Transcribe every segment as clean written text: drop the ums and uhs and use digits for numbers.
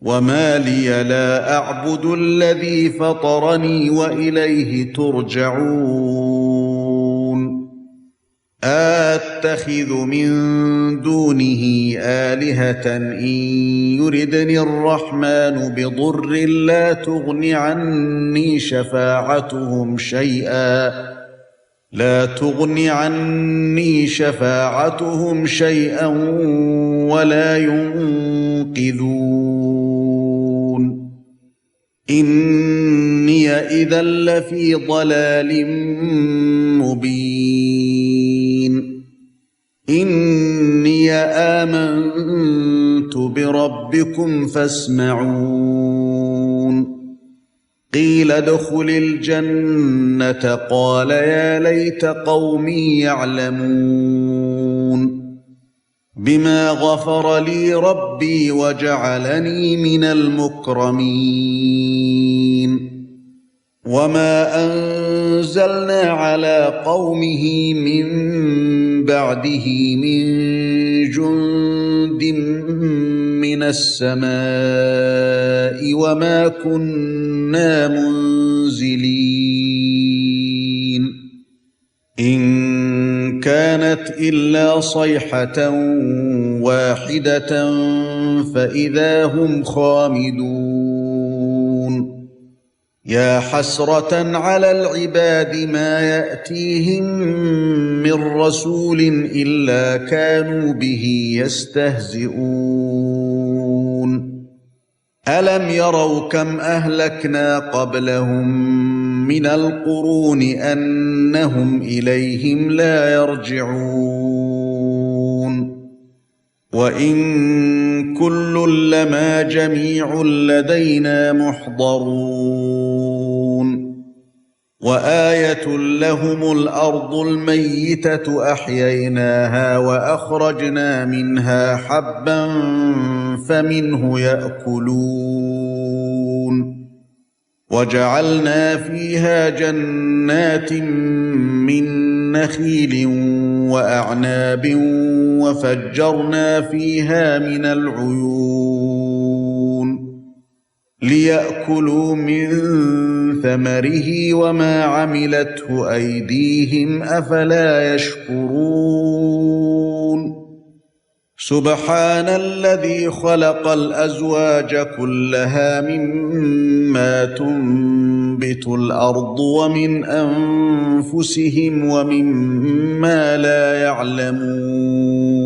وما لي لا أعبد الذي فطرني وإليه ترجعون أتخذ من دونه آلهة إن يردني الرحمن بضر لا تغن عني شفاعتهم شيئا ولا ينقذون إني إذا لفي ضلال مبين إني آمنت بربكم فاسمعون قيل ادخل الجنة قال يا ليت قومي يعلمون بما غفر لي ربي وجعلني من المكرمين وما أنزلنا على قومه من بعده من جند من السماء وما كنا منزلين إن كانت إلا صيحة واحدة فإذا هم خامدون يا حسرة على العباد ما يأتيهم من رسول إلا كانوا به يستهزئون ألم يروا كم أهلكنا قبلهم من القرون أنهم إليهم لا يرجعون وإن كل لما جميع لدينا محضرون وآية لهم الأرض الميتة أحييناها وأخرجنا منها حبا فمنه يأكلون وجعلنا فيها جنات من نخيل وأعناب وفجرنا فيها من العيون ليأكلوا من ثمره وما عملته أيديهم أفلا يشكرون سبحان الذي خلق الأزواج كلها مما تنبت الأرض ومن أنفسهم ومما لا يعلمون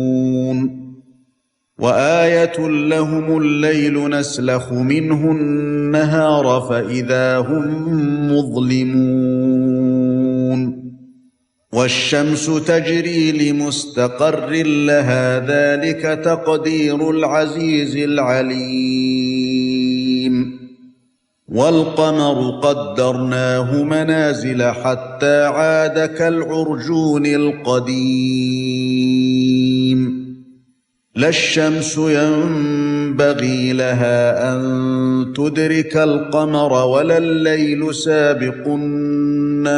وآية لهم الليل نسلخ منه النهار فإذا هم مظلمون والشمس تجري لمستقر لها ذلك تقدير العزيز العليم والقمر قدرناه منازل حتى عاد كالعرجون القديم لا الشمس ينبغي لها أن تدرك القمر ولا الليل سابق النهار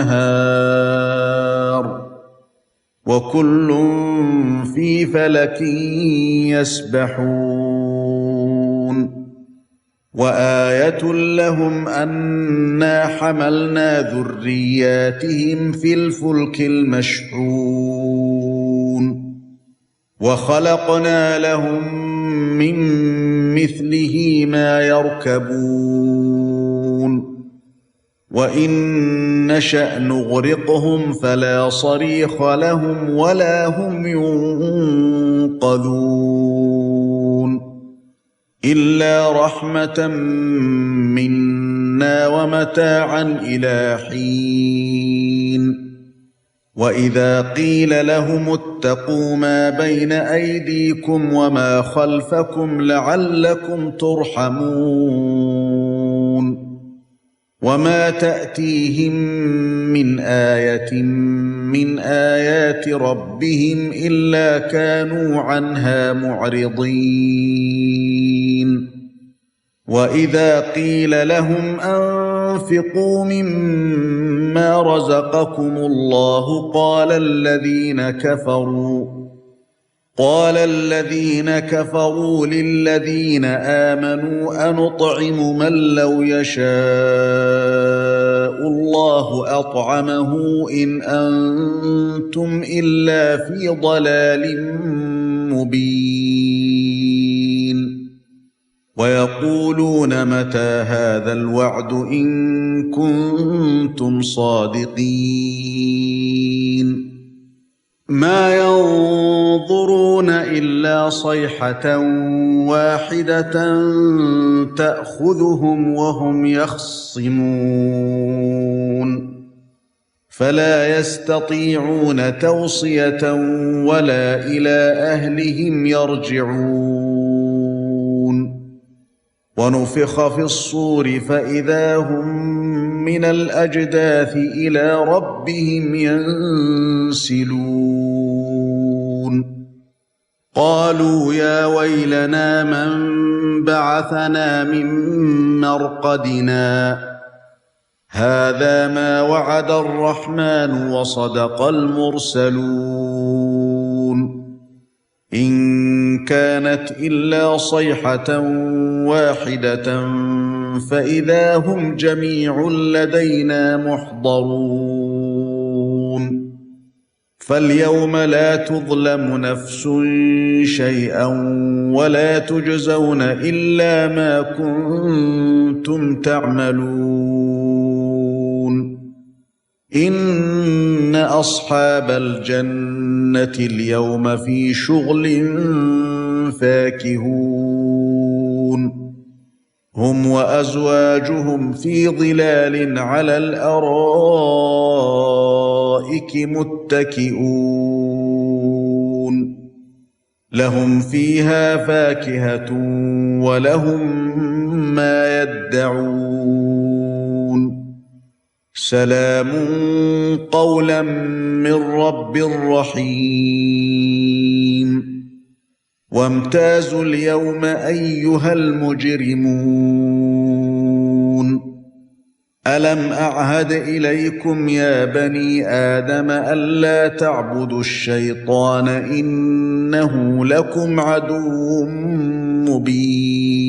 وكل في فلك يسبحون وآية لهم أنا حملنا ذرياتهم في الفلك المشحون وخلقنا لهم من مثله ما يركبون وإن نشأ نغرقهم فلا صريخ لهم ولا هم ينقذون إلا رحمة منا ومتاعا إلى حين وإذا قيل لهم اتقوا ما بين أيديكم وما خلفكم لعلكم ترحمون وما تأتيهم من آية من آيات ربهم إلا كانوا عنها معرضين وإذا قيل لهم أنفقوا مما رزقكم الله قال الذين كفروا للذين آمنوا أنطعم من لو يشاء الله أطعمه إن أنتم إلا في ضلال مبين ويقولون متى هذا الوعد إن كنتم صادقين ما ينظرون إلا صيحة واحدة تأخذهم وهم يخصمون فلا يستطيعون توصية ولا إلى أهلهم يرجعون ونفخ في الصور فإذا هم من الأجداث إلى ربهم ينسلون قالوا يا ويلنا من بعثنا من مرقدنا هذا ما وعد الرحمن وصدق المرسلون إن كانت إلا صيحة واحدة فإذا هم جميع لدينا محضرون فاليوم لا تظلم نفس شيئا ولا تجزون إلا ما كنتم تعملون إن أصحاب الجنة اليوم في شغل فاكهون هم وأزواجهم في ظلال على الأرائك متكئون لهم فيها فاكهة ولهم ما يدعون سلام قولا من رب رحيم وامتازوا اليوم أيها المجرمون ألم أعهد إليكم يا بني آدم ألا تعبدوا الشيطان إنه لكم عدو مبين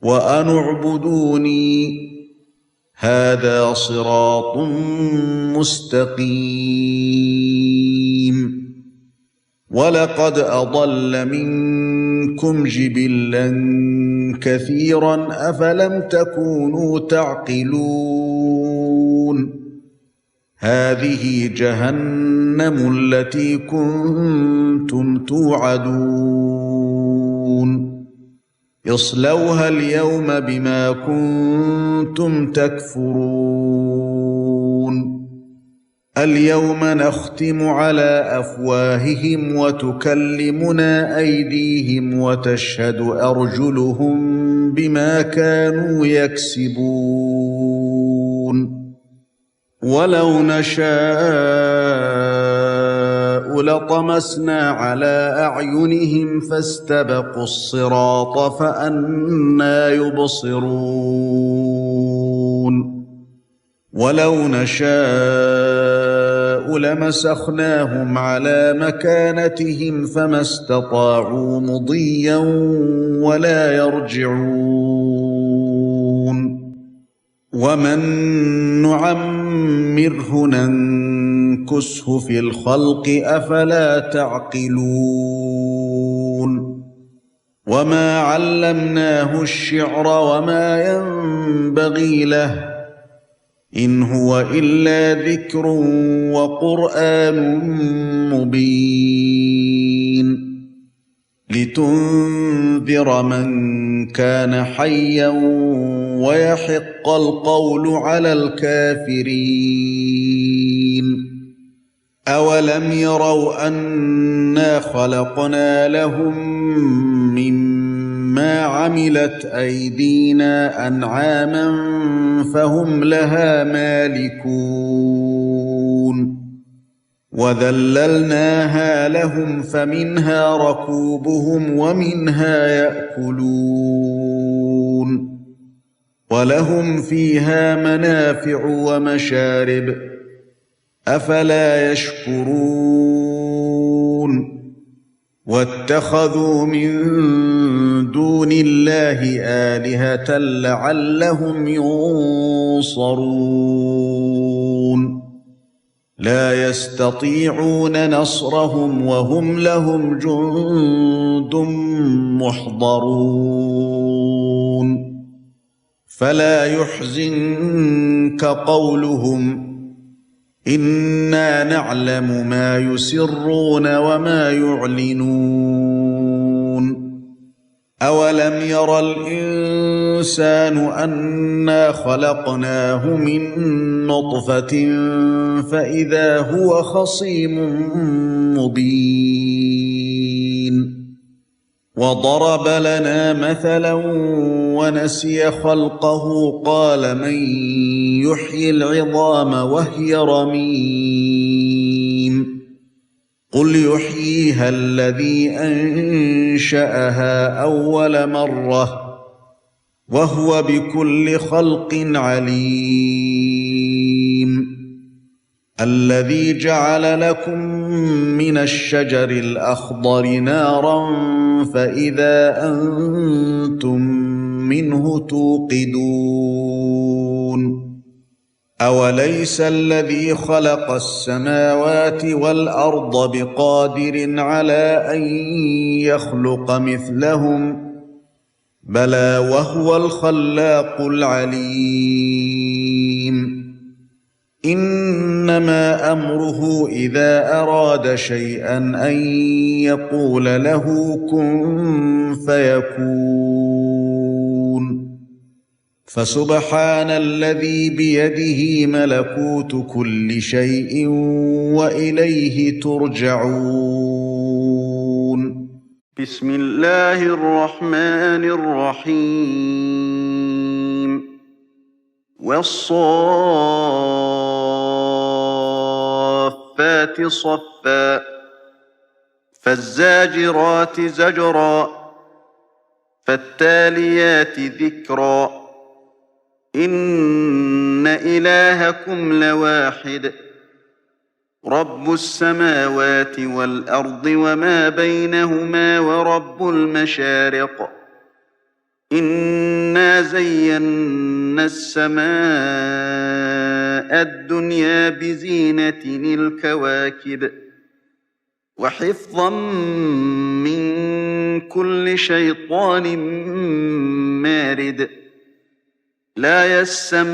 وأن اعبدوني هذا صراط مستقيم ولقد أضل منكم جبلا كثيرا أفلم تكونوا تعقلون هذه جهنم التي كنتم توعدون اصلوها اليوم بما كنتم تكفرون اليوم نختم على أفواههم وتكلمنا أيديهم وتشهد أرجلهم بما كانوا يكسبون ولو نشاء لطمسنا على أعينهم فاستبقوا الصراط فأنى يبصرون ولو نشاء لمسخناهم على مكانتهم فما استطاعوا مضيا ولا يرجعون ومن نعمره ننكسه في الخلق أفلا تعقلون وما علمناه الشعر وما ينبغي له إن هو إلا ذكر وقرآن مبين لتنذر من كان حيا ويحق القول على الكافرين أولم يروا أنا خلقنا لهم مما عملت أيدينا أنعاما فهم لها مالكون وذللناها لهم فمنها ركوبهم ومنها يأكلون ولهم فيها منافع ومشارب أفلا يشكرون واتخذوا من دون الله آلهة لعلهم ينصرون لا يستطيعون نصرهم وهم لهم جند محضرون فلا يحزنك قولهم إنا نعلم ما يسرون وما يعلنون أولم ير الإنسان أنا خلقناه من نطفة فإذا هو خصيم مبين وضرب لنا مثلا ونسي خلقه قال من يحيي العظام وهي رميم قل يحييها الذي أنشأها أول مرة وهو بكل خلق عليم الذي جعل لكم من الشجر الأخضر نارا فإذا أنتم منه توقدون أوليس الذي خلق السماوات والأرض بقادر على أن يخلق مثلهم بلى وهو الخلاق العليم إنما أمره إذا أراد شيئا أن يقول له كن فيكون فسبحان الذي بيده ملكوت كل شيء وإليه ترجعون بسم الله الرحمن الرحيم والصافات صفا فالزاجرات زجرا فالتاليات ذكرا إن إلهكم لواحد رب السماوات والأرض وما بينهما ورب المشارق إنا زينا السماء الدنيا بزينة الكواكب وحفظا من كل شيطان مارد لا يسمعون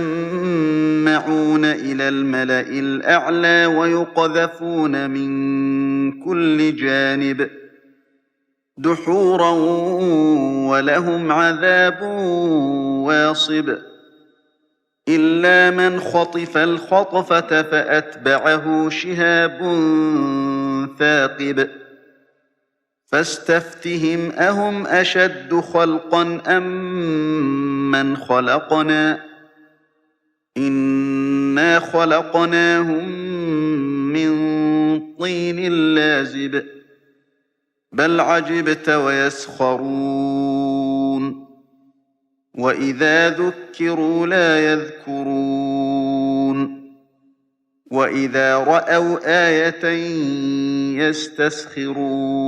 إلى الملأ الأعلى ويقذفون من كل جانب دحورا ولهم عذاب واصب إلا من خطف الخطفة فأتبعه شهاب ثاقب فاستفتهم أهم أشد خلقا أم من خلقنا إنا خلقناهم من طين لازب بل عجبت ويسخرون وإذا ذكروا لا يذكرون وإذا رأوا آية يستسخرون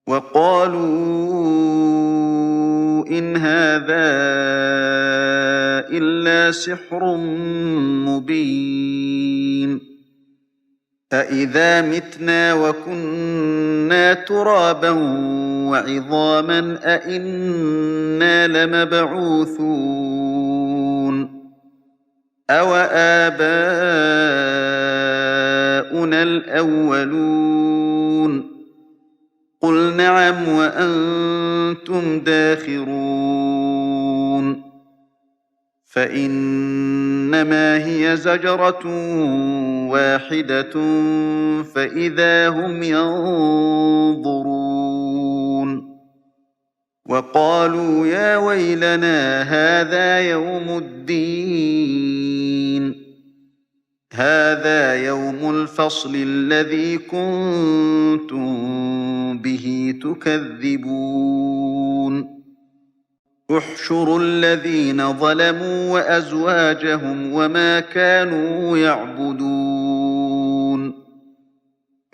وقالوا إن هذا إلا سحر مبين أإذا متنا وكنا ترابا وعظاما أإنا لمبعوثون أوآباؤنا الأولون قل نعم وأنتم داخرون فإنما هي زجرة واحدة فإذا هم ينظرون وقالوا يا ويلنا هذا يوم الدين هذا يوم الفصل الذي كنتم به تكذبون احشروا الذين ظلموا وأزواجهم وما كانوا يعبدون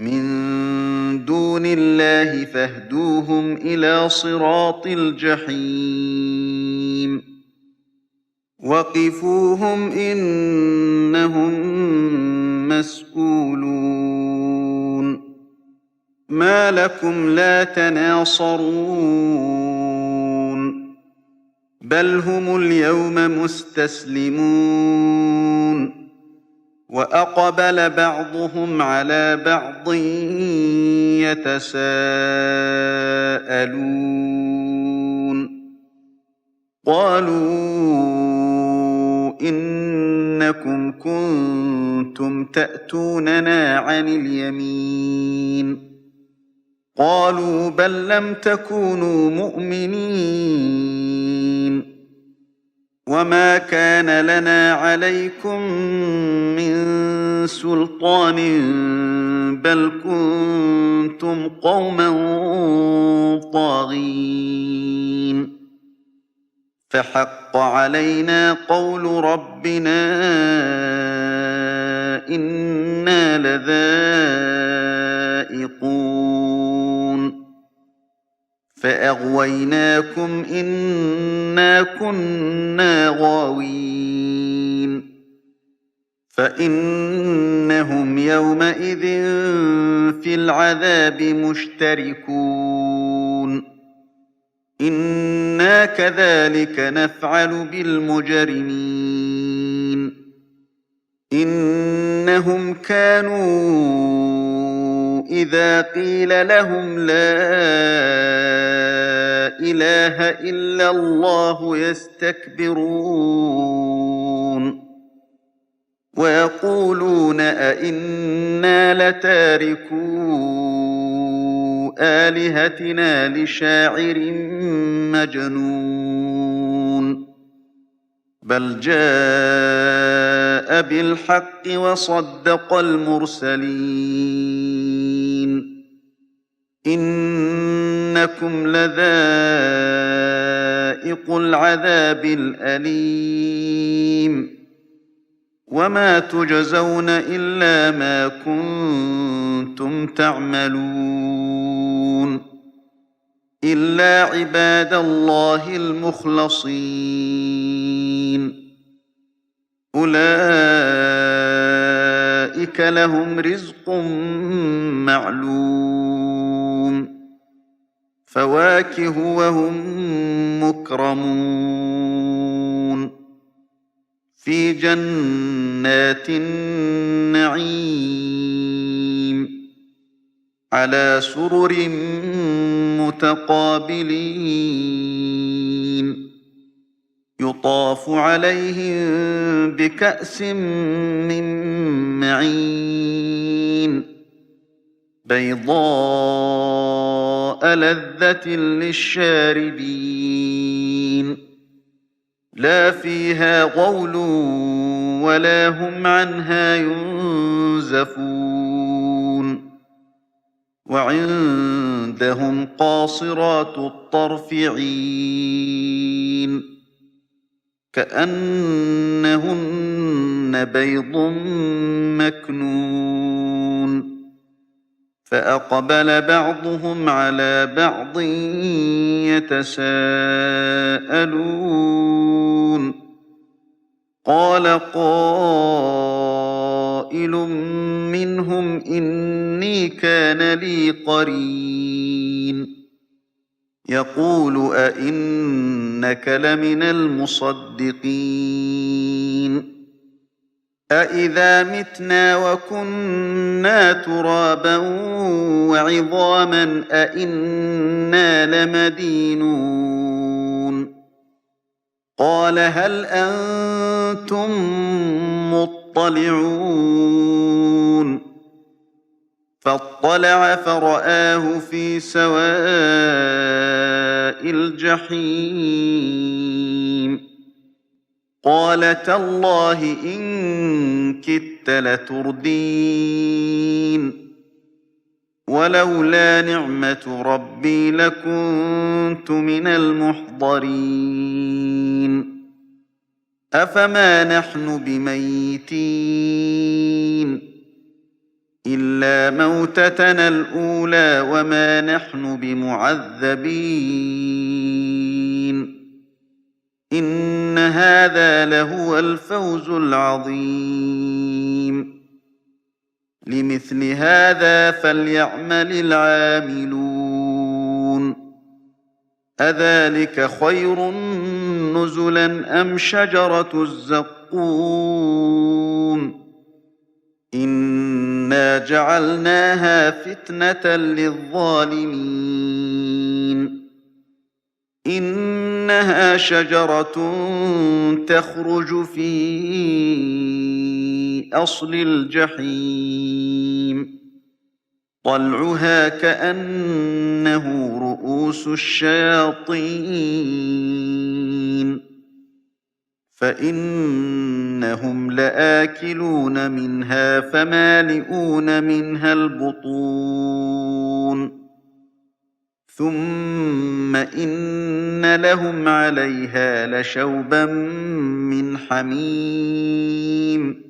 من دون الله فاهدوهم إلى صراط الجحيم وقفوهم إنهم مسئولون ما لكم لا تناصرون بل هم اليوم مستسلمون وأقبل بعضهم على بعض يتساءلون قالوا إنكم كنتم تأتوننا عن اليمين قالوا بل لم تكونوا مؤمنين وما كان لنا عليكم من سلطان بل كنتم قوما طاغين فحق علينا قول ربنا إنا لذائقون فأغويناكم إنا كنا غاوين فإنهم يومئذ في العذاب مشتركون إنا كذلك نفعل بالمجرمين إنهم كانوا إذا قيل لهم لا إله إلا الله يستكبرون ويقولون أئنا لتاركو آلهتنا لشاعر مجنون بل جاء بالحق وصدق المرسلين إنكم لذائق العذاب الأليم وما تجزون إلا ما كنتم تعملون إلا عباد الله المخلصين أولئك لهم رزق معلوم فواكه وهم مكرمون في جنات النعيم على سرر متقابلين يطاف عليهم بكأس من معين بيضاء لذة للشاربين لا فيها غول ولا هم عنها ينزفون وعندهم قاصرات الطرف عين كأنهن بيض مكنون فأقبل بعضهم على بعض يتساءلون قال قائل منهم إني كان لي قرين يقول أئنك لمن المصدقين أإذا متنا وكنا ترابا وعظاما أئنا لمدينون قال هل أنتم مطلعون فاطلع فرآه في سواء الجحيم قال تالله إن كدت لتردين ولولا نعمة ربي لكنت من المحضرين أفما نحن بميتين إلا موتتنا الأولى وما نحن بمعذبين إن هذا لهو الفوز العظيم لمثل هذا فليعمل العاملون أذلك خير نزلا أم شجرة الزقوم إنا جعلناها فتنة للظالمين إنها شجرة تخرج في أصل الجحيم طلعها كأنه رؤوس الشياطين فإنهم لآكلون منها فمالئون منها البطون ثم إن لهم عليها لشوبا من حميم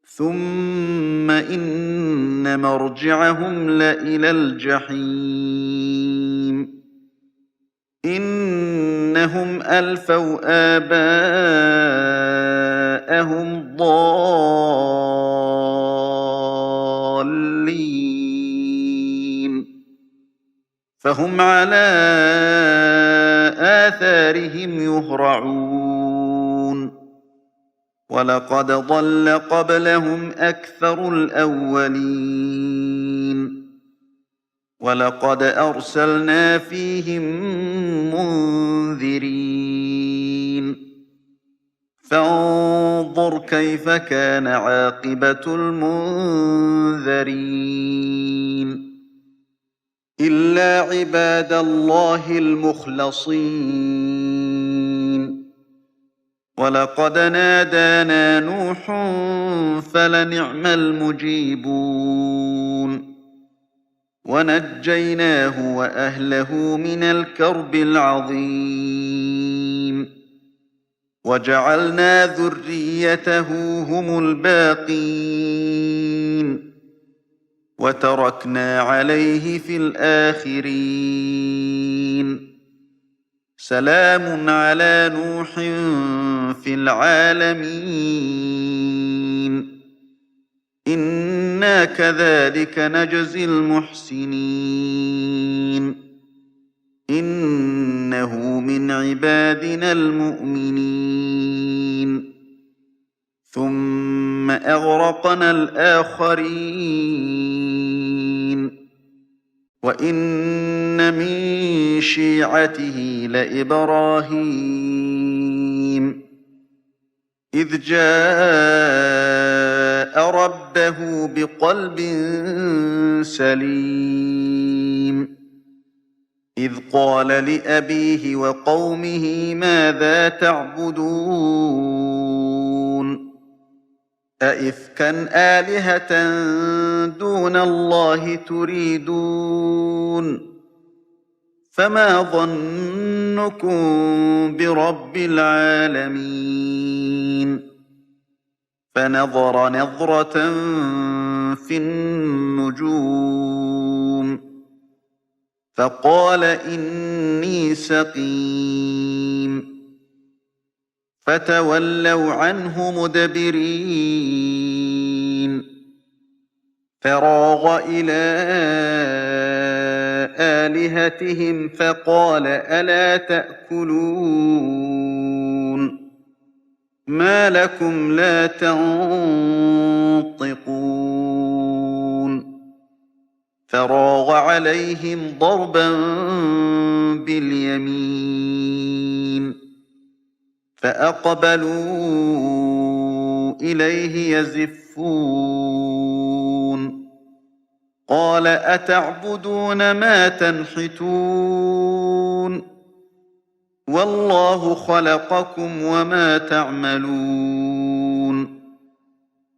ثم إن مرجعهم لإلى الجحيم إنهم ألفوا آباءهم ضالين فهم على آثارهم يهرعون ولقد ضل قبلهم أكثر الأولين ولقد أرسلنا فيهم منذرين فانظر كيف كان عاقبة المنذرين إلا عباد الله المخلصين ولقد نادانا نوح فلنعم المجيبون ونجيناه وأهله من الكرب العظيم وجعلنا ذريته هم الباقين وتركنا عليه في الآخرين سلام على نوح في العالمين إنا كذلك نجزي المحسنين إنه من عبادنا المؤمنين ثم أغرقنا الآخرين وإن من شيعته لإبراهيم إذ جاء ربه بقلب سليم إذ قال لأبيه وقومه ماذا تعبدون أئفكا آلهة دون الله تريدون فما ظنكم برب العالمين فنظر نظرة في النجوم فقال إني سقيم فتولوا عنه مدبرين فراغ إلى آلهتهم فقال ألا تأكلون ما لكم لا تنطقون فراغ عليهم ضربا باليمين فأقبلوا إليه يزفون قال أتعبدون ما تنحتون والله خلقكم وما تعملون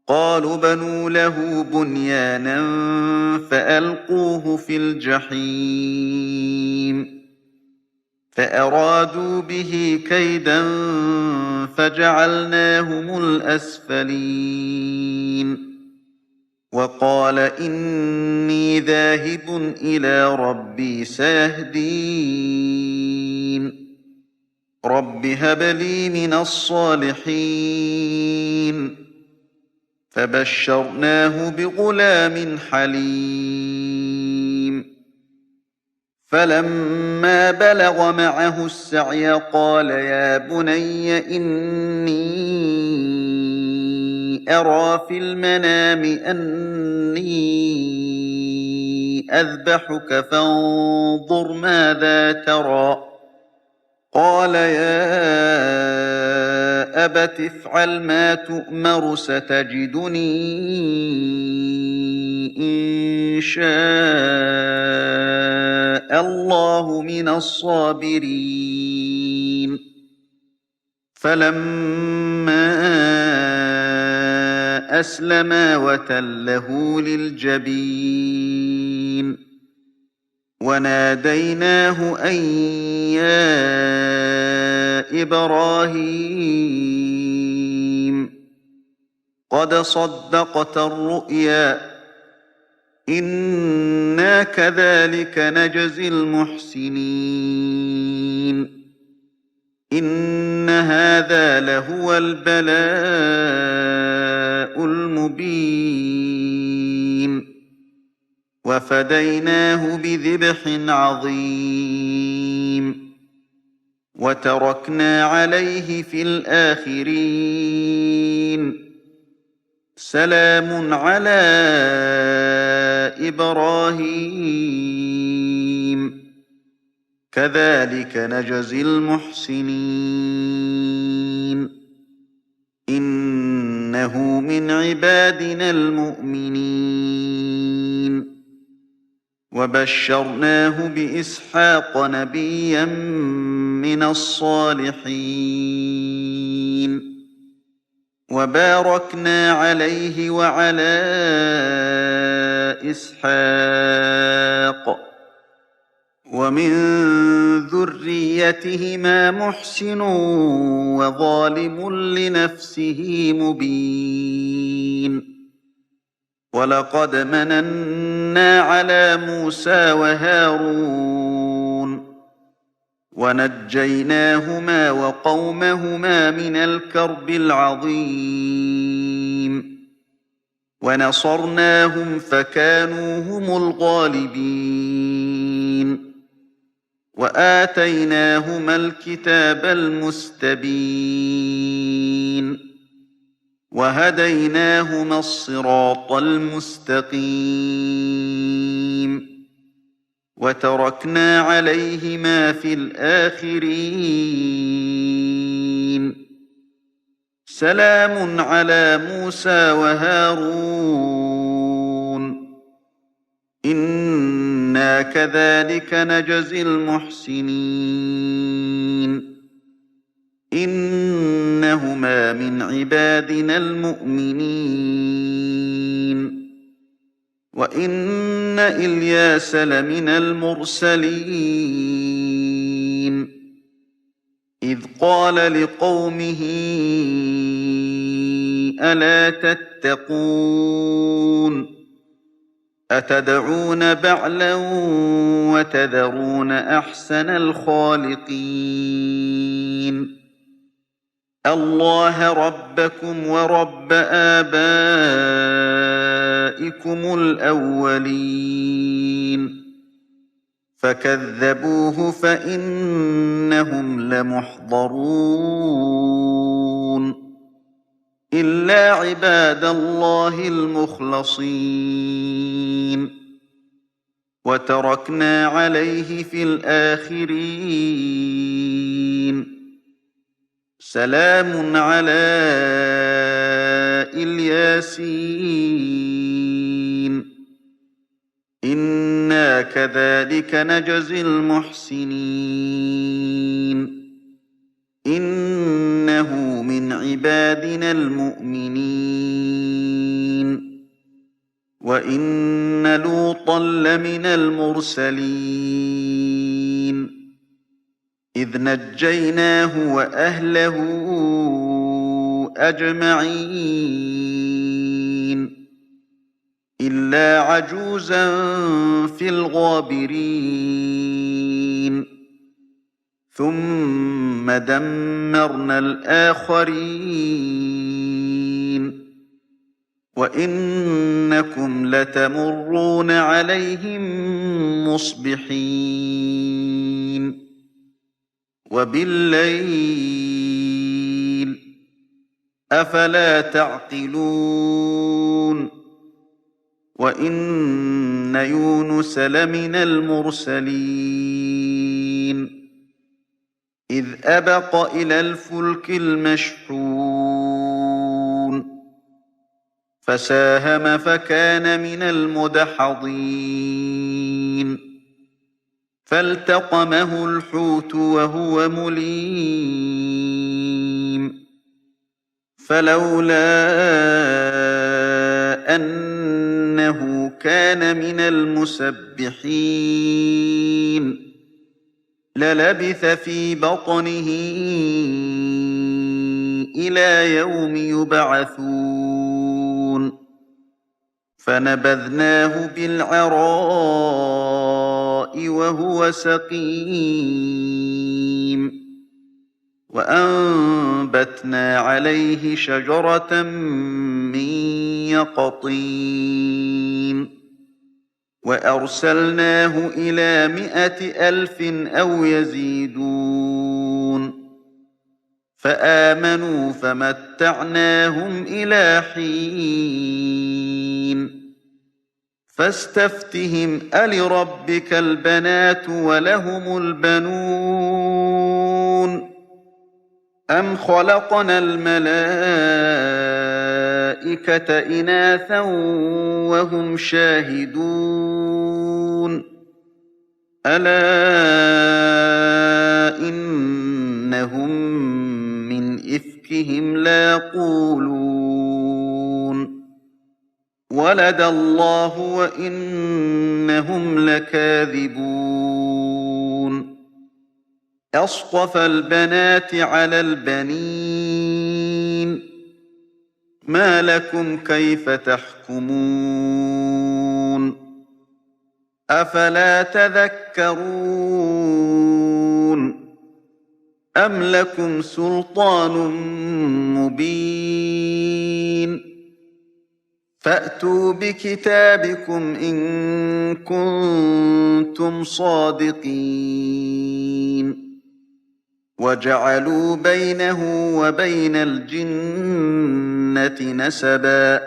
قالوا بنوا له بنيانا فألقوه في الجحيم فأرادوا به كيدا فجعلناهم الأسفلين وقال إني ذاهب إلى ربي سيهدين رب هب لي من الصالحين فبشرناه بغلام حليم فلما بلغ معه السعي قال يا بني إني أرى في المنام أني أذبحك فانظر ماذا ترى قال يا أبت افعل ما تؤمر ستجدني إن شاء الله من الصابرين فلما أسلما وتله للجبين وناديناه أن يا إبراهيم قد صدقت الرؤيا إنا كذلك نجزي المحسنين إن هذا لهو البلاء المبين وفديناه بذبح عظيم وتركنا عليه في الآخرين سلام على إبراهيم كذلك نجزي المحسنين إنه من عبادنا المؤمنين وبشرناه بإسحاق نبيا من الصالحين وباركنا عليه وعلى إسحاق ومن ذريتهما محسن وظالم لنفسه مبين ولقد مننا على موسى وهارون ونجيناهما وقومهما من الكرب العظيم ونصرناهم فكانوا هم الغالبين وآتيناهما الكتاب المستبين وهديناهما الصراط المستقيم وتركنا عليهما في الآخرين سلام على موسى وهارون إنا كذلك نجزي المحسنين إنهما من عبادنا المؤمنين وإن إلياس لمن المرسلين إذ قال لقومه ألا تتقون أتدعون بعلا وتذرون أحسن الخالقين الله ربكم ورب آبائكم الأولين فكذبوه فإنهم لمحضرون إلا عباد الله المخلصين وتركنا عليه في الآخرين سلام على الياسين إنا كذلك نجزي المحسنين إنه من عبادنا المؤمنين وإن لوطا لمن المرسلين إذ نجيناه وأهله أجمعين إلا عجوزا في الغابرين ثم دمرنا الآخرين وإنكم لتمرون عليهم مصبحين وبالليل أفلا تعقلون وإن يونس لمن المرسلين إذ أبق إلى الفلك المشحون فساهم فكان من المدحضين فالتقمه الحوت وهو مليم فلولا أنه كان من المسبحين للبث في بطنه إلى يوم يبعثون فنبذناه بالعراء وهو سقيم وأنبتنا عليه شجرة من يقطين وأرسلناه إلى 100,000 أو يزيدون فآمنوا فمتعناهم إلى حين فاستفتهم ألربك البنات ولهم البنون أم خلقنا الملائكة إناثا وهم شاهدون ألا إنهم من إفكهم ليقولون ولد الله وإنهم لكاذبون أصطفى البنات على البنين ما لكم كيف تحكمون أفلا تذكرون أم لكم سلطان مبين فأتوا بكتابكم إن كنتم صادقين وجعلوا بينه وبين الجنة نسبا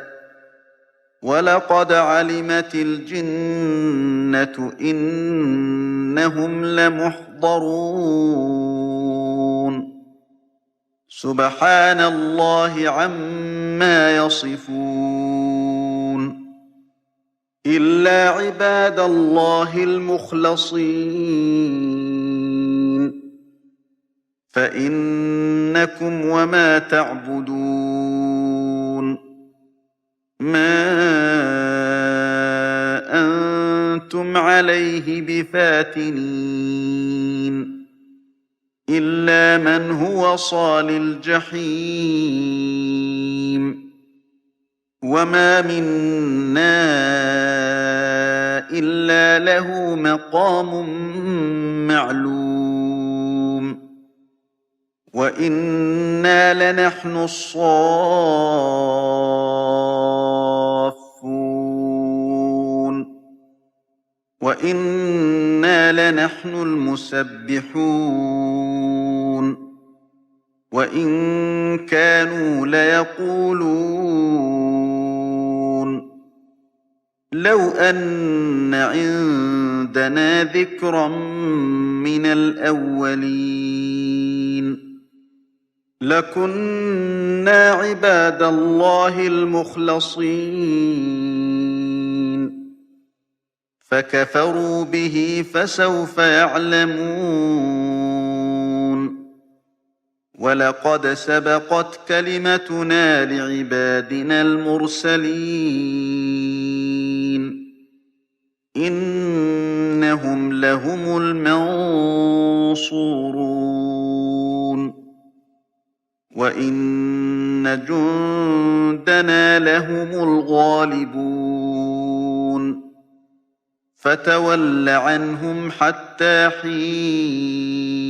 ولقد علمت الجنة إنهم لمحضرون سبحان الله عما يصفون إلا عباد الله المخلصين فإنكم وما تعبدون ما أنتم عليه بفاتنين إلا من هو صال الجحيم وما منا إلا له مقام معلوم وإنا لنحن الصافون وإنا لنحن المسبحون وإن كانوا ليقولون لو أن عندنا ذكرا من الأولين لكنا عباد الله المخلصين فكفروا به فسوف يعلمون ولقد سبقت كلمتنا لعبادنا المرسلين إنهم لهم المنصورون وإن جندنا لهم الغالبون فتول عنهم حتى حين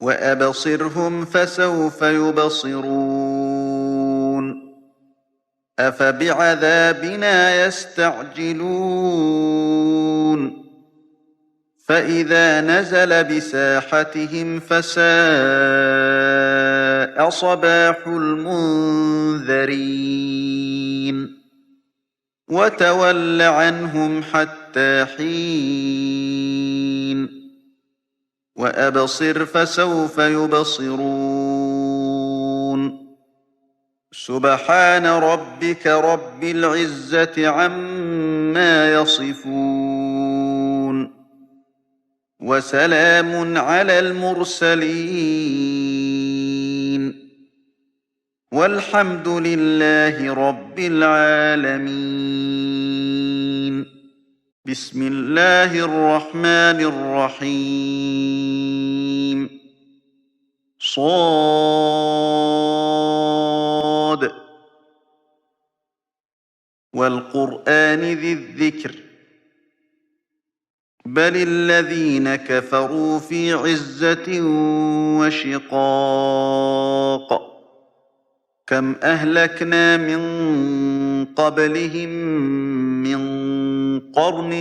وأبصرهم فسوف يبصرون أفبعذابنا يستعجلون فإذا نزل بساحتهم فساء صباح المنذرين وتول عنهم حتى حين وأبصر فسوف يبصرون سبحان ربك رب العزة عما يصفون وسلام على المرسلين والحمد لله رب العالمين بسم الله الرحمن الرحيم صاد والقرآن ذي الذكر بل الذين كفروا في عزة وشقاق كم أهلكنا من قبلهم من قرن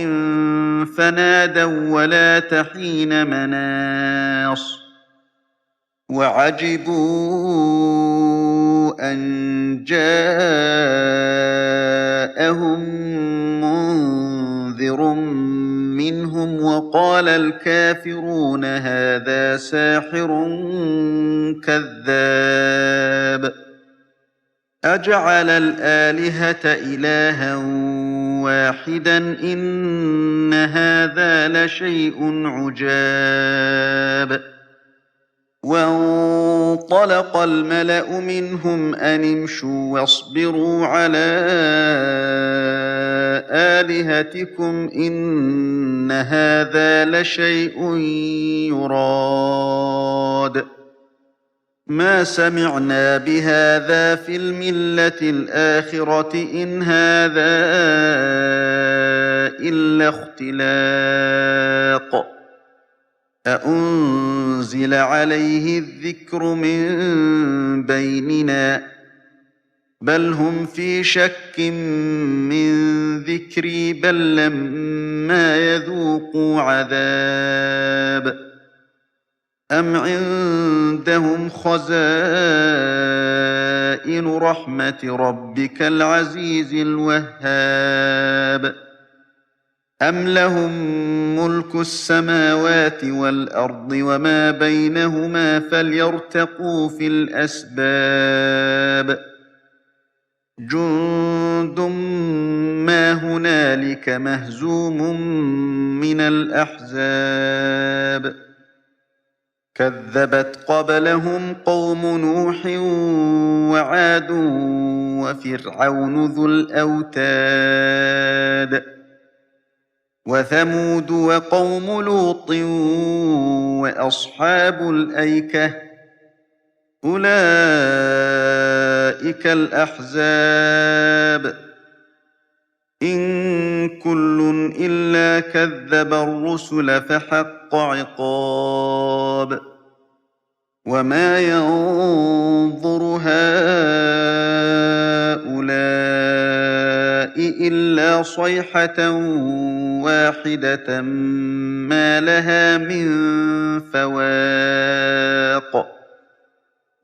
فنادوا ولا تحين مناص وعجبوا أن جاءهم منذر منهم وقال الكافرون هذا ساحر كذاب أجعل الآلهة إلها واحدا إن هذا لشيء عجاب وانطلق الملأ منهم أن امشوا واصبروا على آلهتكم إن هذا لشيء يراد ما سمعنا بهذا في الملة الآخرة إن هذا إلا اختلاق أأنزل عليه الذكر من بيننا بل هم في شك من ذكري بل لما يذوقوا عذاب أم عندهم خزائن رحمة ربك العزيز الوهاب أم لهم ملك السماوات والأرض وما بينهما فليرتقوا في الأسباب جند ما هنالك مهزوم من الأحزاب كذبت قبلهم قوم نوح وعاد وفرعون ذو الأوتاد وثمود وقوم لوط وأصحاب الأيكة أولئك الأحزاب إن كل إلا كذب الرسل فحق عقاب وما ينظر هؤلاء إلا صيحة واحدة ما لها من فواق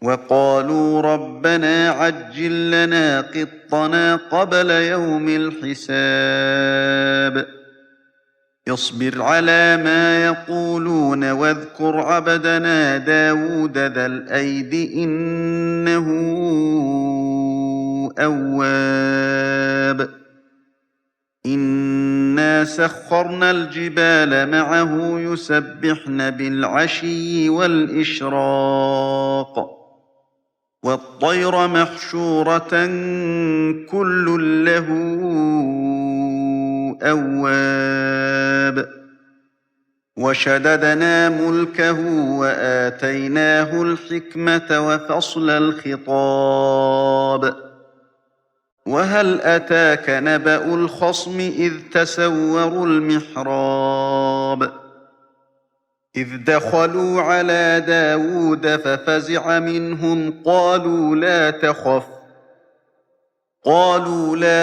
وقالوا ربنا عجل لنا قطنا قبل يوم الحساب اصبر على ما يقولون واذكر عبدنا داود ذا الأيد إنه أواب إنا سخرنا الجبال معه يسبحن بالعشي والإشراق والطير محشورة كل له أواب وشددنا ملكه وآتيناه الحكمة وفصل الخطاب وهل أتاك نبأ الخصم إذ تسوروا المحراب إذ دخلوا على داود ففزع منهم قالوا لا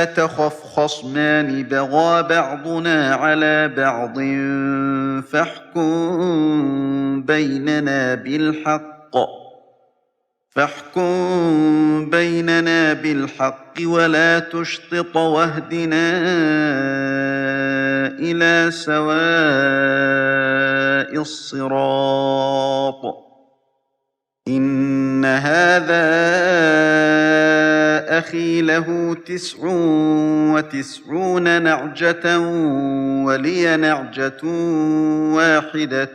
تخف خصمان بغى بعضنا على بعض فاحكم بيننا بالحق ولا تشطط واهدنا إلى سواء الصراط إن هذا أخي له 99 نعجة ولي نعجة واحدة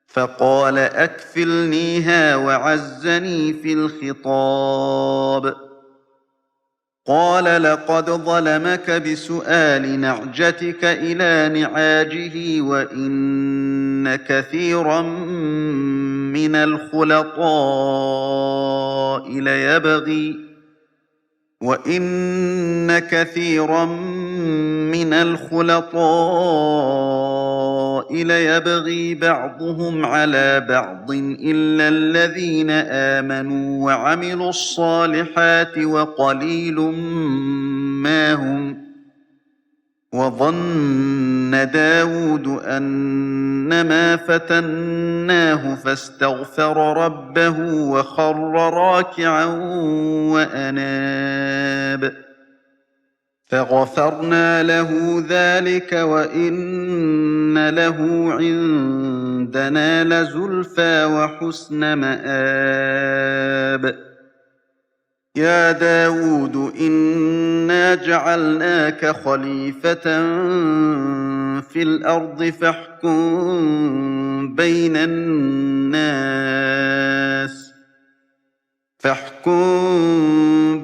فقال أكفلنيها وعزني في الخطاب قال لقد ظلمك بسؤال نعجتك إلى نعاجه وإن كثيرا من الخلطاء ليبغي بعضهم على بعض إلا الذين آمنوا وعملوا الصالحات وقليل ما هم وظن داود أنما فتناه فاستغفر ربه وخر راكعا وأناب فغفرنا له ذلك وإن له عندنا لزلفى وحسن مآب يا داود إنا جعلناك خليفة في الأرض فاحكم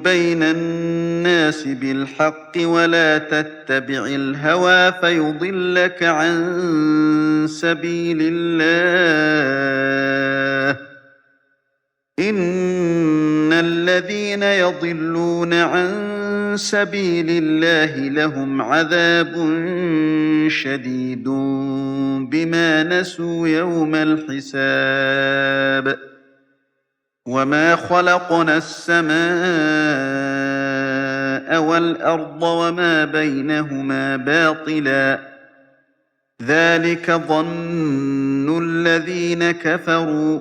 بين الناس بالحق ولا تتبع الهوى فيضلك عن سبيل الله إن الذين يضلون عن سبيل الله لهم عذاب شديد بما نسوا يوم الحساب وما خلقنا السماء والأرض وما بينهما باطلا ذلك ظن الذين كفروا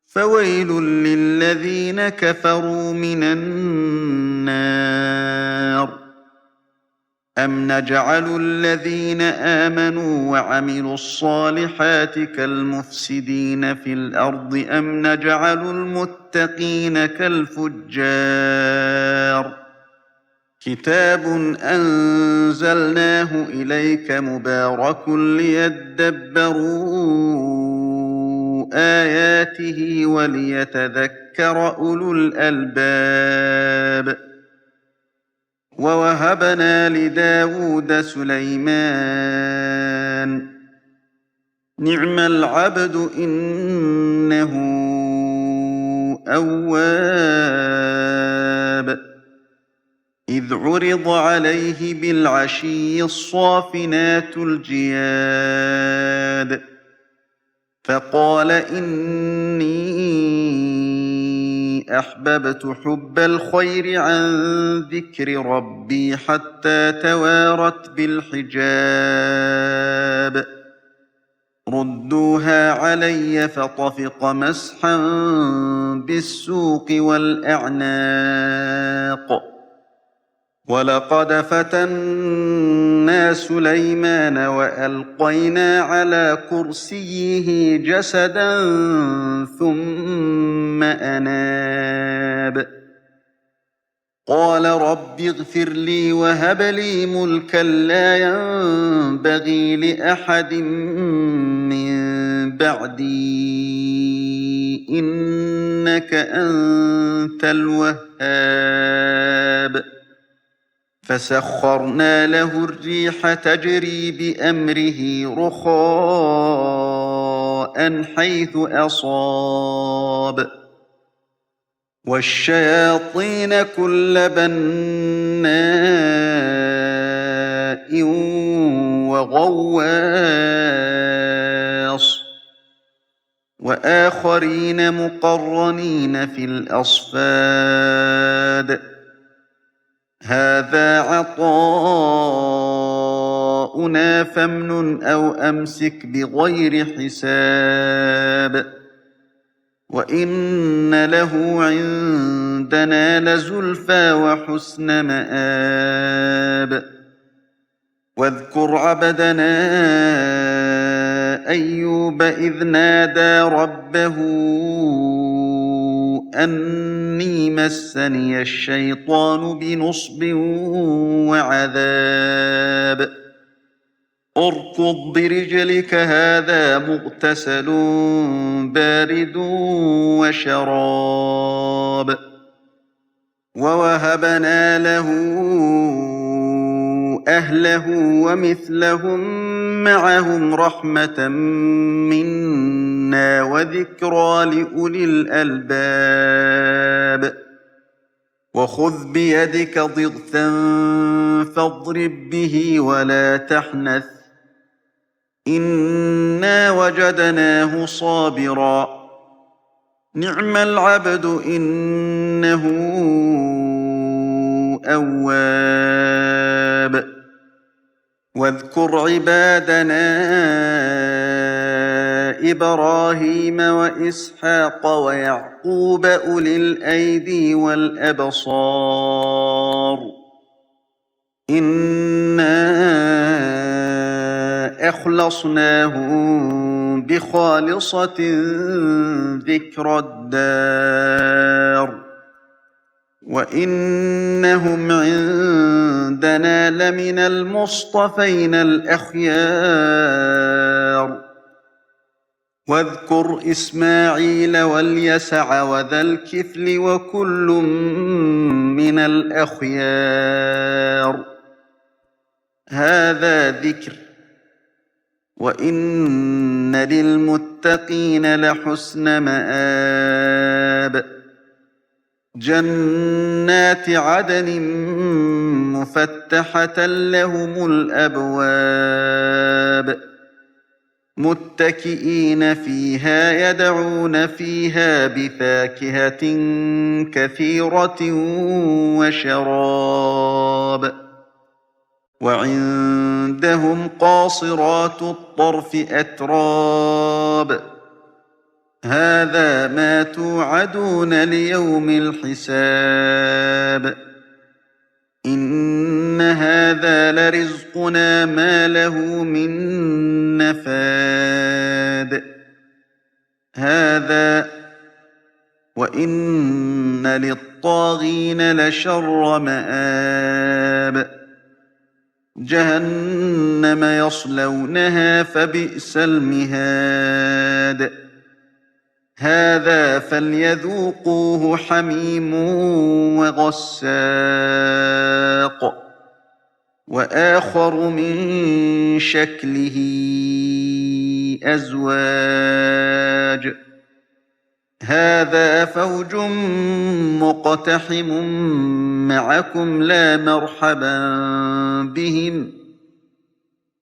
فويل للذين كفروا من النار أم نجعل الذين آمنوا وعملوا الصالحات كالمفسدين في الأرض أم نجعل المتقين كالفجار كتاب أنزلناه إليك مبارك ليدبروا آياته وليتذكر أولو الألباب ووهبنا لداود سليمان نعم العبد إنه أواب إذ عرض عليه بالعشي الصافنات الجياد فقال إني أحببت حب الخير عن ذكر ربي حتى توارت بالحجاب ردوها علي فطفق مسحا بالسوق والأعناق ولقد فتنا سليمان وألقينا على كرسيه جسدا ثم أناب قال رب اغفر لي وهب لي ملكا لا ينبغي لأحد من بعدي إنك أنت الوهاب فسخرنا له الريح تجري بأمره رخاء حيث أصاب والشياطين كل بناء وغواص وآخرين مقرنين في الأصفاد هذا عطاؤنا فامنن أو أمسك بغير حساب وإن له عندنا لزلفى وحسن مآب واذكر عبدنا أيوب إذ نادى ربه أني مسني الشيطان بنصب وعذاب اركض برجلك هذا مغتسل بارد وشراب ووهبنا له أهله ومثلهم معهم رحمة منا وذكرى لأولي الألباب وخذ بيدك ضغثا فاضرب به ولا تحنث إنا وجدناه صابرا نعم العبد إنه أواب واذكر عبادنا إبراهيم وإسحاق ويعقوب أولي الأيدي والأبصار إنا أخلصناهم بخالصة ذكر الدار وإنهم عندنا لمن المصطفين الأخيار واذكر إسماعيل واليسع وذا الكفل وكل من الأخيار هذا ذكر وإن للمتقين لحسن مآب جنات عدن مفتحة لهم الأبواب متكئين فيها يدعون فيها بفاكهة كثيرة وشراب وعندهم قاصرات الطرف أتراب هذا ما توعدون ليوم الحساب إن هذا لرزقنا ما له من نفاد هذا وإن للطاغين لشر مآب جهنم يصلونها فبئس المهاد هذا فليذوقوه حميم وغساق وآخر من شكله أزواج هذا فوج مقتحم معكم لا مرحبا بهم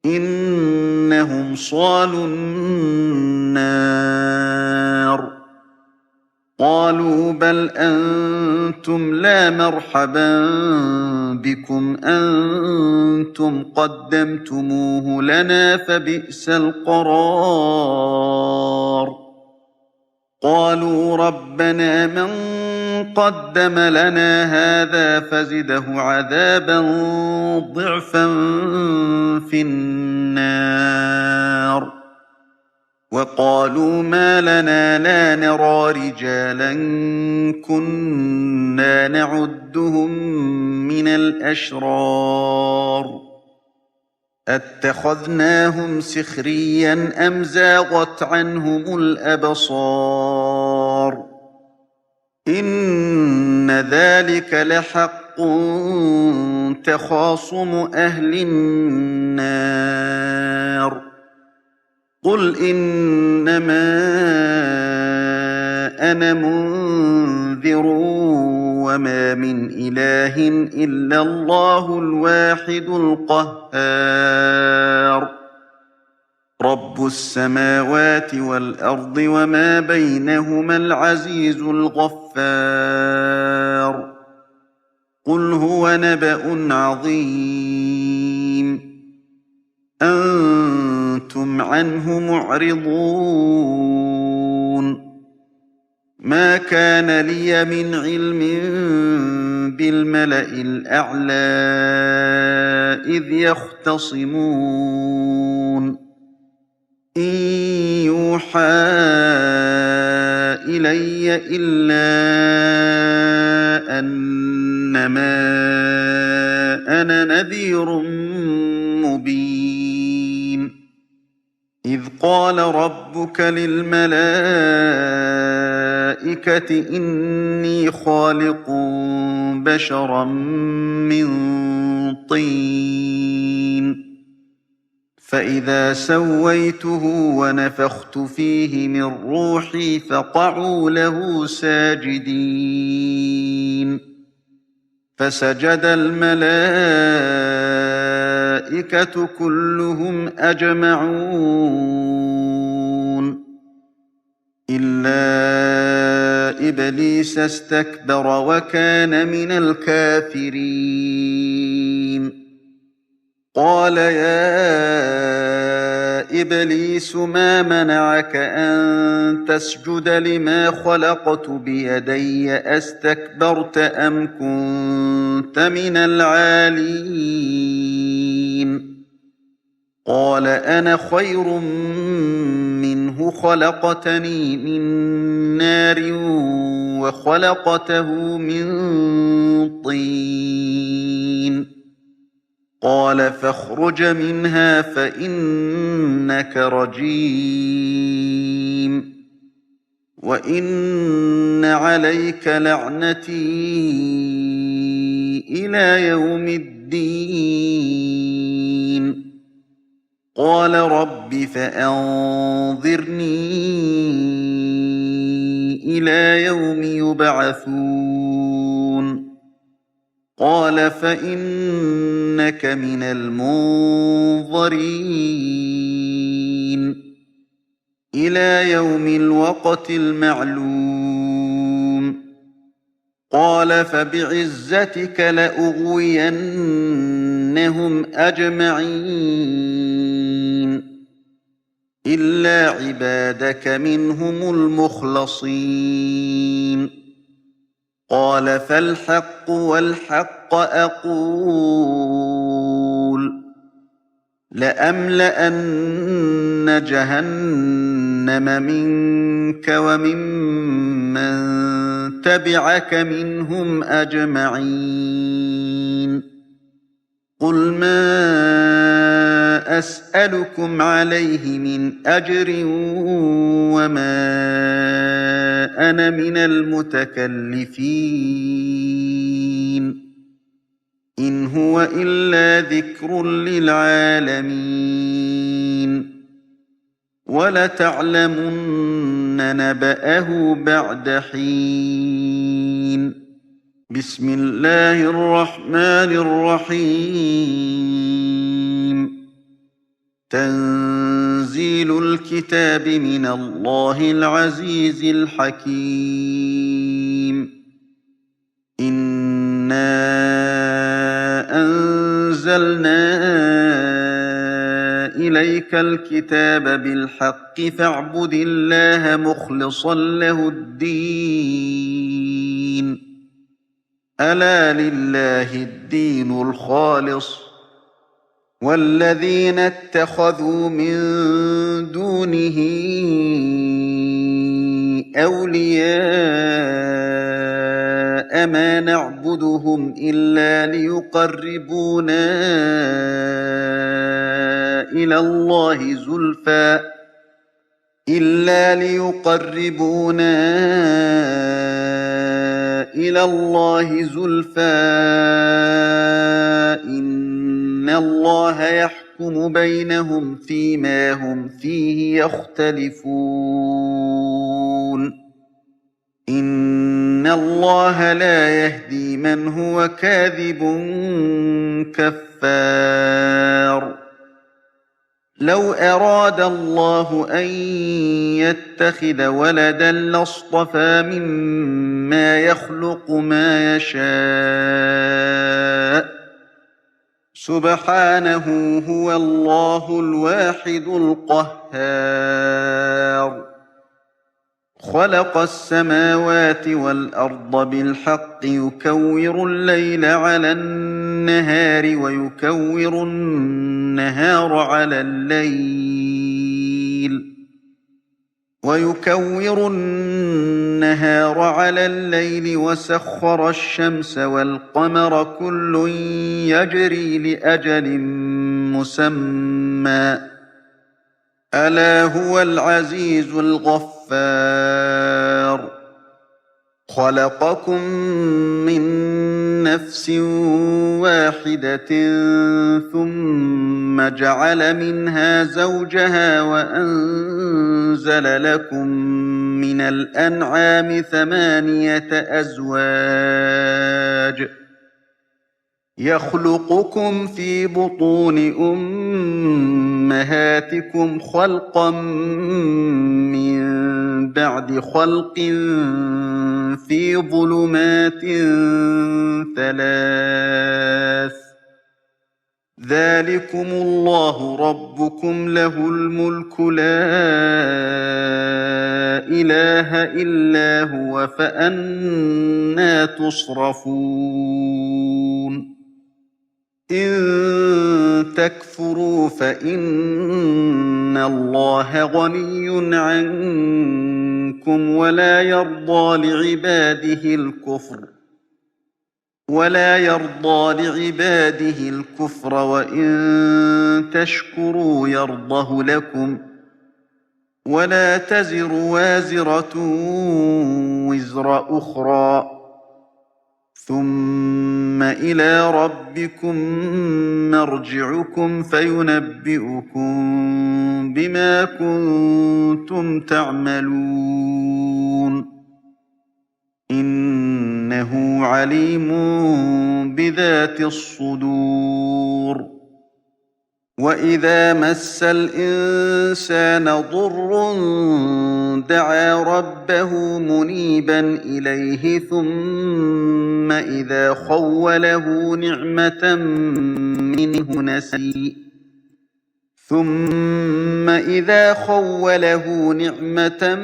إنهم صالوا النار قالوا بل أنتم لا مرحبا بكم أنتم قدمتموه لنا فبئس القرار قالوا ربنا من قدم لنا هذا فزده عذابا ضعفا في النار وقالوا ما لنا لا نرى رجالا كنا نعدهم من الأشرار أتخذناهم سخريا أم زاغت عنهم الأبصار إن ذلك لحق تخاصم أهل النار قل إنما أنا منذر تنذرون وما من إله إلا الله الواحد القهار رب السماوات والأرض وما بينهما العزيز الغفار قل هو نبأ عظيم أنتم عنه معرضون ما كان لي من علم بالملأ الأعلى إذ يختصمون إن يوحى إلي إلا أنما أنا نذير مبين إذ قال ربك للملائكة إني خالق بشرا من طين فإذا سويته ونفخت فيه من روحي فقعوا له ساجدين فسجد الملائكة كلهم أجمعون إلا إبليس استكبر وكان من الكافرين قال يا إبليس ما منعك أن تسجد لما خلقت بيدي أستكبرت أم كنت من العالين قال أنا خير منه خلقتني من نار وخلقته من طين قال فاخرج منها فإنك رجيم وإن عليك لعنتي إلى يوم الدين قال رب فأنظرني إلى يوم يبعثون قال فإنك من المنظرين إلى يوم الوقت المعلوم قال فبعزتك لأغوينهم أجمعين إلا عبادك منهم المخلصين قال فالحق والحق أقول لأملأن جهنم منك وممن تبعك منهم أجمعين قل ما أسألكم عليه من أجر وما أنا من المتكلفين إن هو إلا ذكر للعالمين ولتعلمن نبأه بعد حين بسم الله الرحمن الرحيم تنزيل الكتاب من الله العزيز الحكيم إنا أنزلنا إليك الكتاب بالحق فاعبد الله مخلصا له الدين ألا لله الدين الخالص والذين اتخذوا من دونه أولياء ما نعبدهم إلا ليقربونا إلى الله زلفى إن الله يحكم بينهم فيما هم فيه يختلفون إن اللَّهَ لَا يَهْدِي مَنْ هُوَ كَاذِبٌ كَفَّارٌ لَوْ أَرَادَ اللَّهُ أَن يَتَّخِذَ وَلَدًا لَّاصْطَفَىٰ مِمَّا يَخْلُقُ مَا يَشَاءُ ۚ سُبْحَانَهُ هُوَ اللَّهُ الْوَاحِدُ الْقَهَّارُ خَلَقَ السَّمَاوَاتِ وَالْأَرْضَ بِالْحَقِّ يُكَوِّرُ اللَّيْلَ عَلَى النَّهَارِ وَيُكَوِّرُ النَّهَارَ عَلَى اللَّيْلِ وَسَخَّرَ الشَّمْسَ وَالْقَمَرَ كُلٌّ يَجْرِي لِأَجَلٍ مُّسَمًّى ۗ أَلَا هُوَ الْعَزِيزُ الْغَفَّارُ خَلَقَكُم مِّن نَّفْسٍ وَاحِدَةٍ ثُمَّ جَعَلَ مِنْهَا زَوْجَهَا وَأَنزَلَ لَكُم مِّنَ الْأَنْعَامِ 8 أَزْوَاجٍ ۚ يَخْلُقُكُمْ فِي بُطُونِ أُمَّهَاتِكُمْ خَلْقًا مِّن بَعْدِ خَلْقٍ فِي ظُلُمَاتٍ 3 ۚ ذَٰلِكُمُ اللَّهُ رَبُّكُمْ لَهُ الْمُلْكُ لَا إِلَٰهَ إِلَّا هُوَ ۖ فَأَنَّىٰ تُصْرَفُونَ إِن تَكْفُرُوا فَإِنَّ اللَّهَ غَنِيٌّ عَنكُمْ وَلَا يَرْضَىٰ لِعِبَادِهِ الْكُفْرَ وَإِن تَشْكُرُوا يَرْضَهُ لَكُمْ ۗ وَلَا تَزِرُ وَازِرَةٌ وِزْرَ أُخْرَىٰ ۗ ثُمَّ إِلَىٰ رَبِّكُم مَّرْجِعُكُمْ فَيُنَبِّئُكُم بِمَا كُنتُمْ تَعْمَلُونَ إِنَّهُ عَلِيمٌ بِذَاتِ الصُّدُورِ وَإِذَا مَسَّ الْإِنسَانَ ضُرٌّ دَعَا رَبَّهُ مُنِيبًا إِلَيْهِ ثُمَّ إِذَا خَوَّلَهُ نِعْمَةً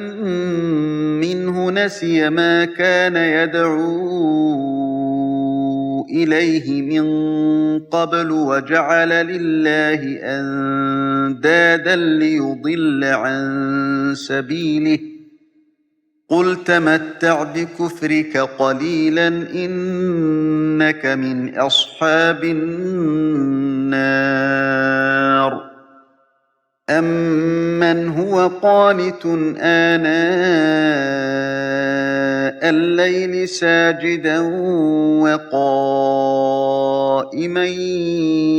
مِّنْهُ نَسِيَ مَا كَانَ يَدْعُو إِلَيْهِ مِن قَبْلُ وَجَعَلَ لِلَّهِ أَندَادًا لِّيُضِلَّ عَن سَبِيلِهِ ۗ قُلْ تَمَتَّعْ بِكُفْرِكَ قَلِيلًا إِنَّكَ مِنْ أَصْحَابِ النَّارِ أَمَّنْ هُوَ قَانِتٌ آنَاءَ اللَّيْلِ سَاجِدًا وَقَائِمًا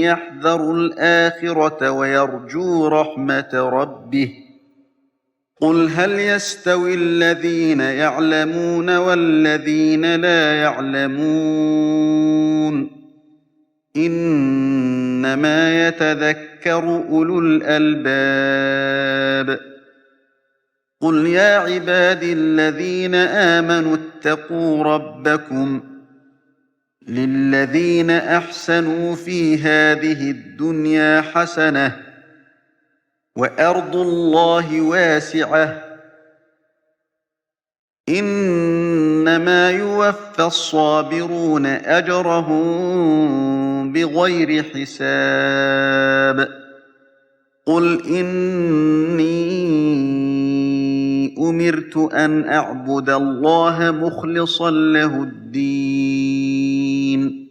يَحْذَرُ الْآخِرَةَ وَيَرْجُو رَحْمَةَ رَبِّهِ ۗ قُلْ هَلْ يَسْتَوِي الَّذِينَ يَعْلَمُونَ وَالَّذِينَ لَا يَعْلَمُونَ ۗ إِنَّمَا يَتَذَكَّرُ أُولُو الْأَلْبَابِ قُلْ يَا عِبَادِي الَّذِينَ آمَنُوا اتَّقُوا رَبَّكُمْ ۚ لِلَّذِينَ أَحْسَنُوا فِي هَٰذِهِ الدُّنْيَا حَسَنَةٌ ۗ وَأَرْضُ اللَّهِ وَاسِعَةٌ ۗ إِنَّمَا يُوَفَّى الصَّابِرُونَ أَجْرَهُم بِغَيْرِ حِسَابٍ قُلْ إِنِّي أُمِرْتُ أَنْ أَعْبُدَ اللَّهَ مُخْلِصًا لَّهُ الدِّينَ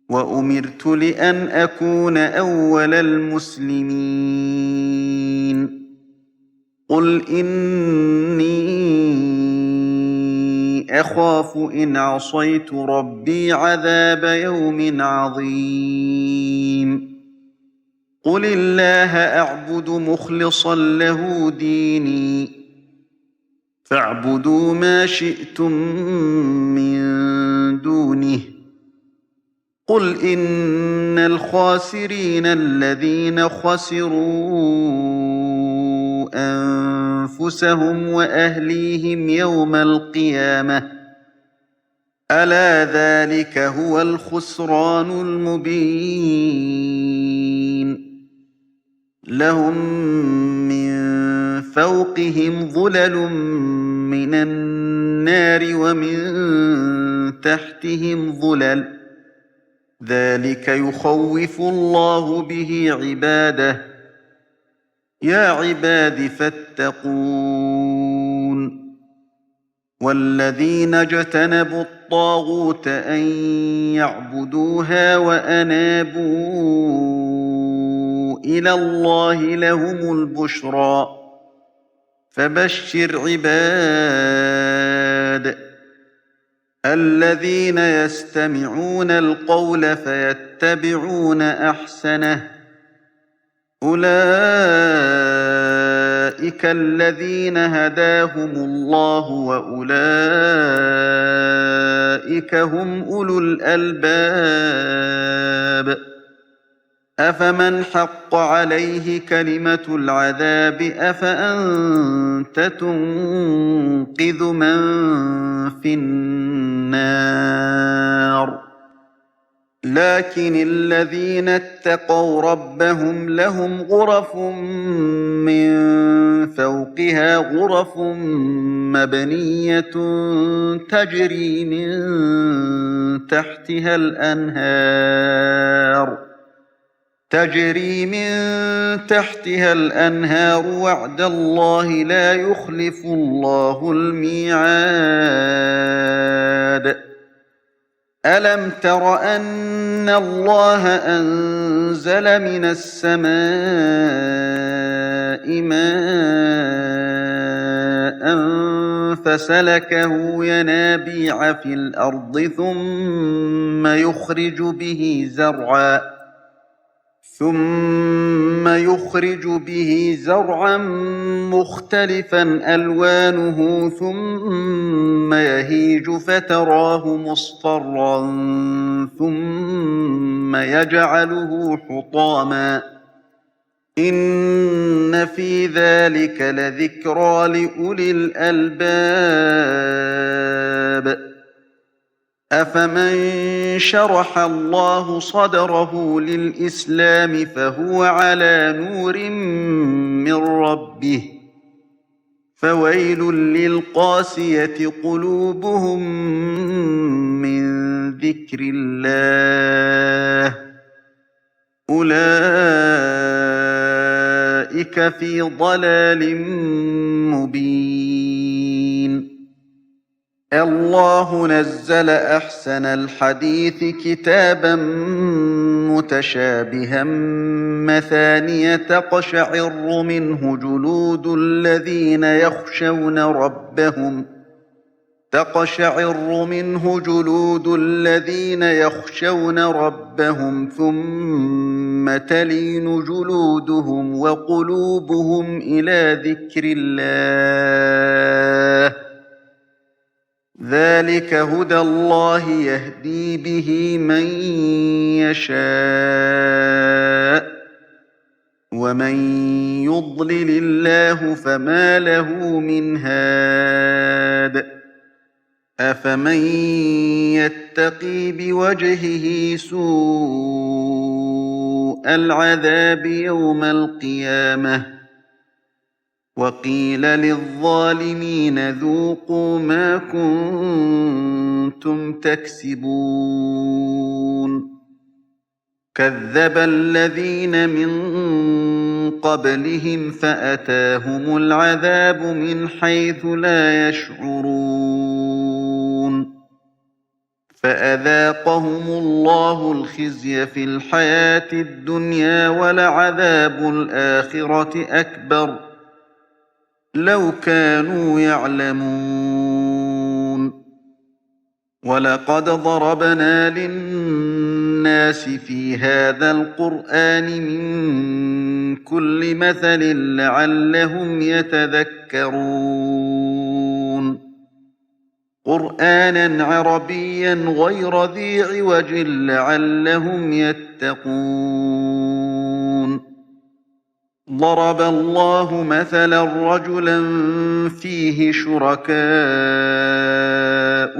وَأُمِرْتُ لِأَنْ أَكُونَ أَوَّلَ الْمُسْلِمِينَ قُلْ إِنِّي أَخَافُ إِنْ عَصَيْتُ رَبِّي عَذَابَ يَوْمٍ عَظِيمٍ قُلِ اللَّهَ أَعْبُدُ مُخْلِصًا لَّهُ دِينِي فاعبدوا ما شئتم من دونه قل إن الخاسرين الذين خسروا أنفسهم وأهليهم يوم القيامة ألا ذلك هو الخسران المبين لهم من فوقهم ظلل من النار ومن تحتهم ظلل ذلك يخوف الله به عباده يا عباد فاتقون والذين اجتنبوا الطاغوت أن يعبدوها وأنابوا إلى الله لهم البشرى فبشر عباد الذين يستمعون القول فيتبعون أحسنه أولئك الذين هداهم الله وأولئك هم أولو الألباب أفمن حق عليه كلمة العذاب أفأنت تنقذ من في النار لكن الذين اتقوا ربهم لهم غرف من فوقها غرف مبنية تجري من تحتها الأنهار وعد الله لا يخلف الله الميعاد ألم تر أن الله أنزل من السماء ماء فسلكه ينابيع في الأرض ثم يخرج به زرعا مختلفا ألوانه ثم يهيج فتراه مصفرا ثم يجعله حطاما إن في ذلك لذكرى لأولي الألباب أفمن شرح الله صدره للإسلام فهو على نور من ربه فويل للقاسية قلوبهم من ذكر الله أولئك في ضلال مبين الله نزل أحسن الحديث كتابا متشابها مثانية تقشعر منه جلود الذين يخشون ربهم ثم تلين جلودهم وقلوبهم إلى ذكر الله ذلك هدى الله يهدي به من يشاء ومن يضلل الله فما له من هاد أفمن يتقي بوجهه سوء العذاب يوم القيامة وقيل للظالمين ذوقوا ما كنتم تكسبون كذب الذين من قبلهم فأتاهم العذاب من حيث لا يشعرون فأذاقهم الله الخزي في الحياة الدنيا ولعذاب الآخرة أكبر لو كانوا يعلمون ولقد ضربنا للناس في هذا القرآن من كل مثل لعلهم يتذكرون قُرْآنًا عَرَبِيًّا غَيْرَ ذِي عِوَجٍ لَّعَلَّهُمْ يَتَّقُونَ ضرب الله مثلا رجلا فيه شركاء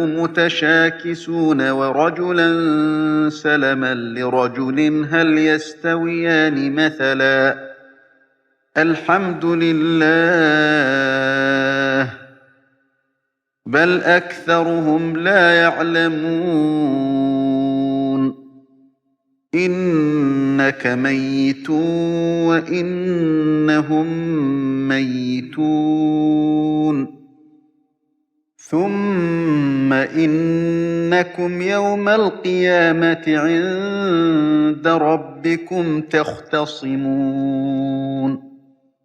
متشاكسون ورجلا سلما لرجل هل يستويان مثلا الحمد لله بل أكثرهم لا يعلمون إنك ميت وإنهم ميتون ثم إنكم يوم القيامة عند ربكم تختصمون